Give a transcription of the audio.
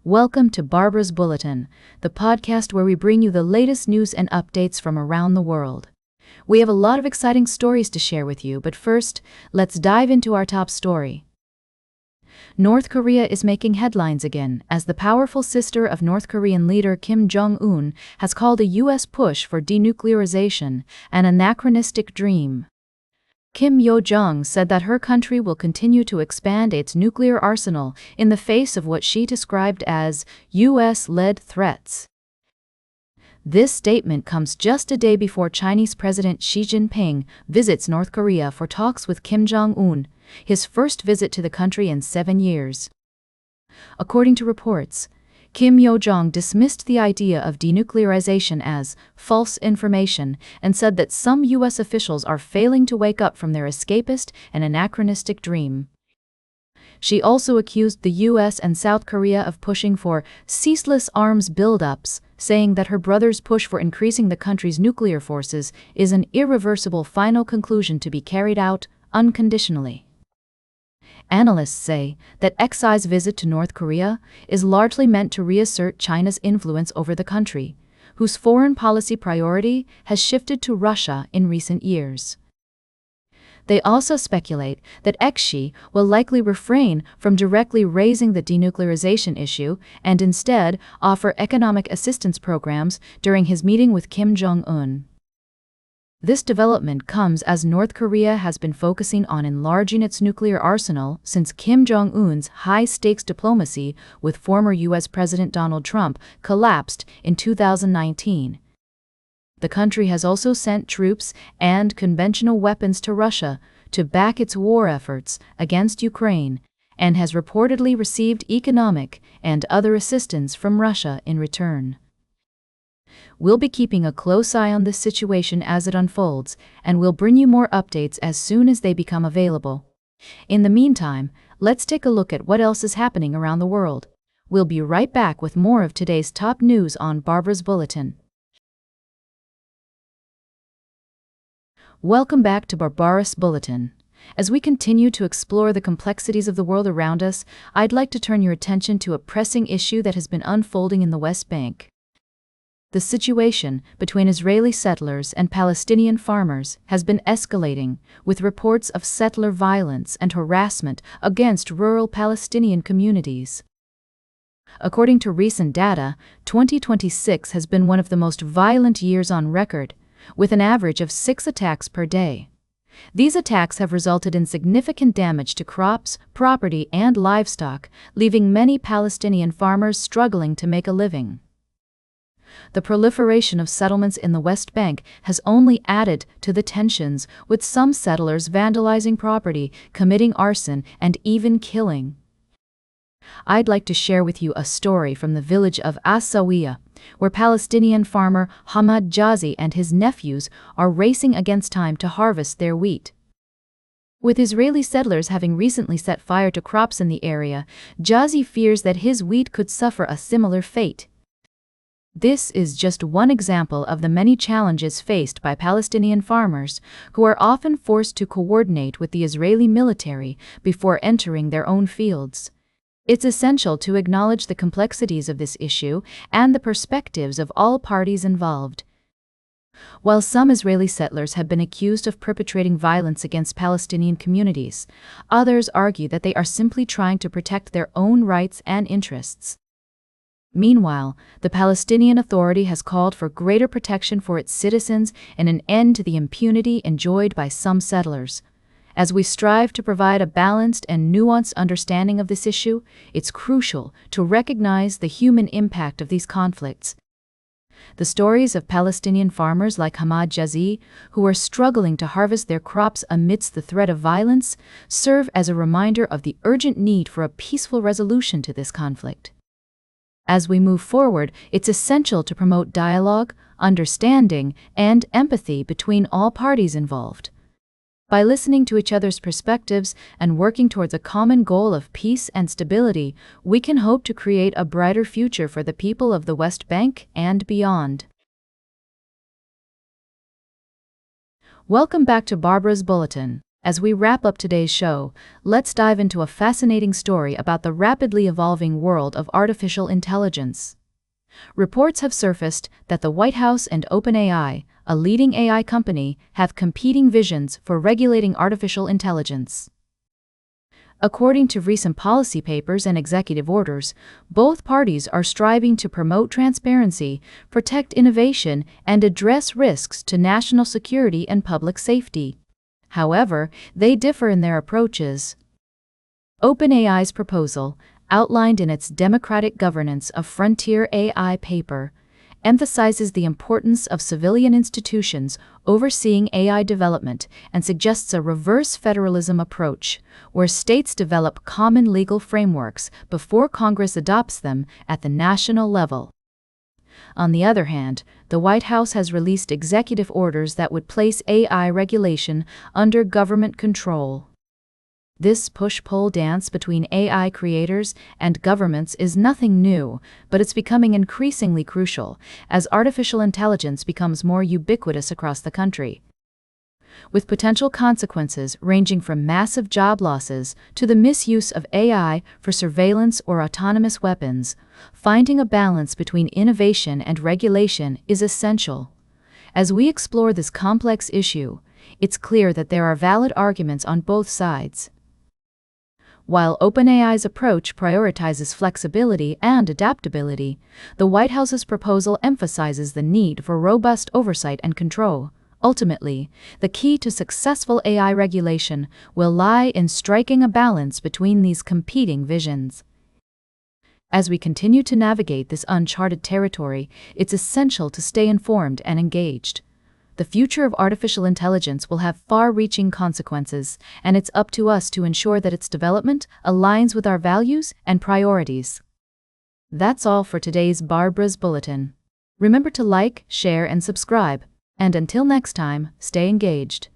Welcome to Barbara's Bulletin, the podcast where we bring you the latest news and updates from around the world. We have a lot of exciting stories to share with you, but first, let's dive into our top story. North Korea is making headlines again, as the powerful sister of North Korean leader Kim Jong-un has called a U.S. push for denuclearization an anachronistic dream. Kim Yo-jong said that her country will continue to expand its nuclear arsenal in the face of what she described as U.S.-led threats. This statement comes just a day before Chinese President Xi Jinping visits North Korea for talks with Kim Jong-un, his first visit to the country in 7 years. According to reports, Kim Yo-jong dismissed the idea of denuclearization as false information and said that some U.S. officials are failing to wake up from their escapist and anachronistic dream. She also accused the U.S. and South Korea of pushing for ceaseless arms buildups, saying that her brother's push for increasing the country's nuclear forces is an irreversible final conclusion to be carried out unconditionally. Analysts say that Xi's visit to North Korea is largely meant to reassert China's influence over the country, whose foreign policy priority has shifted to Russia in recent years. They also speculate that Xi will likely refrain from directly raising the denuclearization issue and instead offer economic assistance programs during his meeting with Kim Jong-un. This development comes as North Korea has been focusing on enlarging its nuclear arsenal since Kim Jong-un's high-stakes diplomacy with former U.S. President Donald Trump collapsed in 2019. The country has also sent troops and conventional weapons to Russia to back its war efforts against Ukraine and has reportedly received economic and other assistance from Russia in return. We'll be keeping a close eye on this situation as it unfolds, and we'll bring you more updates as soon as they become available. In the meantime, let's take a look at what else is happening around the world. We'll be right back with more of today's top news on Barbara's Bulletin. Welcome back to Barbara's Bulletin. As we continue to explore the complexities of the world around us, I'd like to turn your attention to a pressing issue that has been unfolding in the West Bank. The situation between Israeli settlers and Palestinian farmers has been escalating, with reports of settler violence and harassment against rural Palestinian communities. According to recent data, 2026 has been one of the most violent years on record, with an average of 6 attacks per day. These attacks have resulted in significant damage to crops, property, and livestock, leaving many Palestinian farmers struggling to make a living. The proliferation of settlements in the West Bank has only added to the tensions, with some settlers vandalizing property, committing arson, and even killing. I'd like to share with you a story from the village of Asawiya, where Palestinian farmer Hamad Jazi and his nephews are racing against time to harvest their wheat. With Israeli settlers having recently set fire to crops in the area, Jazi fears that his wheat could suffer a similar fate. This is just one example of the many challenges faced by Palestinian farmers, who are often forced to coordinate with the Israeli military before entering their own fields. It's essential to acknowledge the complexities of this issue and the perspectives of all parties involved. While some Israeli settlers have been accused of perpetrating violence against Palestinian communities, others argue that they are simply trying to protect their own rights and interests. Meanwhile, the Palestinian Authority has called for greater protection for its citizens and an end to the impunity enjoyed by some settlers. As we strive to provide a balanced and nuanced understanding of this issue, it's crucial to recognize the human impact of these conflicts. The stories of Palestinian farmers like Hamad Jazi, who are struggling to harvest their crops amidst the threat of violence, serve as a reminder of the urgent need for a peaceful resolution to this conflict. As we move forward, it's essential to promote dialogue, understanding, and empathy between all parties involved. By listening to each other's perspectives and working towards a common goal of peace and stability, we can hope to create a brighter future for the people of the West Bank and beyond. Welcome back to Barbara's Bulletin. As we wrap up today's show, let's dive into a fascinating story about the rapidly evolving world of artificial intelligence. Reports have surfaced that the White House and OpenAI, a leading AI company, have competing visions for regulating artificial intelligence. According to recent policy papers and executive orders, both parties are striving to promote transparency, protect innovation, and address risks to national security and public safety. However, they differ in their approaches. OpenAI's proposal, outlined in its Democratic Governance of Frontier AI paper, emphasizes the importance of civilian institutions overseeing AI development and suggests a reverse federalism approach, where states develop common legal frameworks before Congress adopts them at the national level. On the other hand, the White House has released executive orders that would place AI regulation under government control. This push-pull dance between AI creators and governments is nothing new, but it's becoming increasingly crucial as artificial intelligence becomes more ubiquitous across the country. With potential consequences ranging from massive job losses to the misuse of AI for surveillance or autonomous weapons, finding a balance between innovation and regulation is essential. As we explore this complex issue, it's clear that there are valid arguments on both sides. While OpenAI's approach prioritizes flexibility and adaptability, the White House's proposal emphasizes the need for robust oversight and control. Ultimately, the key to successful AI regulation will lie in striking a balance between these competing visions. As we continue to navigate this uncharted territory, it's essential to stay informed and engaged. The future of artificial intelligence will have far-reaching consequences, and it's up to us to ensure that its development aligns with our values and priorities. That's all for today's Barbara's Bulletin. Remember to like, share, and subscribe. And until next time, stay engaged.